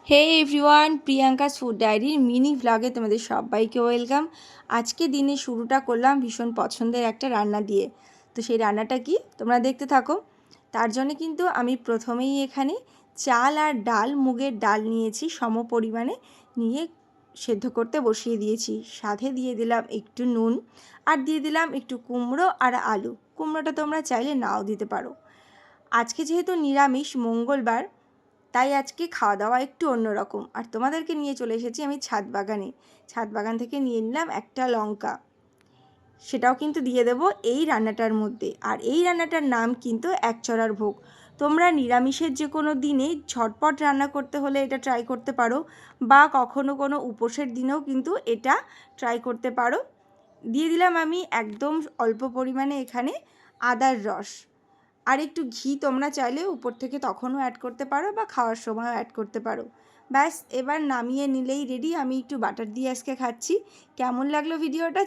হে everyone, Priyanka's food ডায়েরির mini vlog তোমাদের সবাইকে ওয়েলকাম। আজকে দিনে শুরুটা করলাম ভীষণ পছন্দের একটা রান্না দিয়ে। তো সেই রান্নাটা কি তোমরা দেখতে থাকো। তার জন্য কিন্তু আমি প্রথমেই এখানে চাল আর ডাল, মুগের ডাল নিয়েছি সম পরিমাণে, নিয়ে সেদ্ধ করতে বসিয়ে দিয়েছি। সাথে দিয়ে দিলাম একটু নুন, আর দিয়ে দিলাম একটু কুমড়ো আর আলু। কুমড়োটা তোমরা চাইলে নাও দিতে পারো। আজকে যেহেতু নিরামিষ, মঙ্গলবার, তাই আজকে খাওয়া দাওয়া একটু অন্যরকম। আর তোমাদেরকে নিয়ে চলে এসেছি আমি ছাদ বাগানে। ছাদ বাগান থেকে নিয়ে নিলাম একটা লঙ্কা, সেটাও কিন্তু দিয়ে দেব এই রান্নাটার মধ্যে। আর এই রান্নাটার নাম কিন্তু একচড়ার ভোগ। তোমরা নিরামিষের যে কোনো দিনে ঝটপট রান্না করতে হলে এটা ট্রাই করতে পারো, বা কখনো কোনো উপোসের দিনেও কিন্তু এটা ট্রাই করতে পারো। দিয়ে দিলাম আমি একদম অল্প পরিমাণে এখানে আদার রস, আর একটু ঘি তোমরা চাইলে উপর থেকে তখনও অ্যাড করতে পারো, বা খাওয়ার সময়ও অ্যাড করতে পারো। ব্যাস, এবার নামিয়ে নিলেই রেডি। আমি একটু বাটার দিয়ে আজকে খাচ্ছি। কেমন লাগলো ভিডিওটা?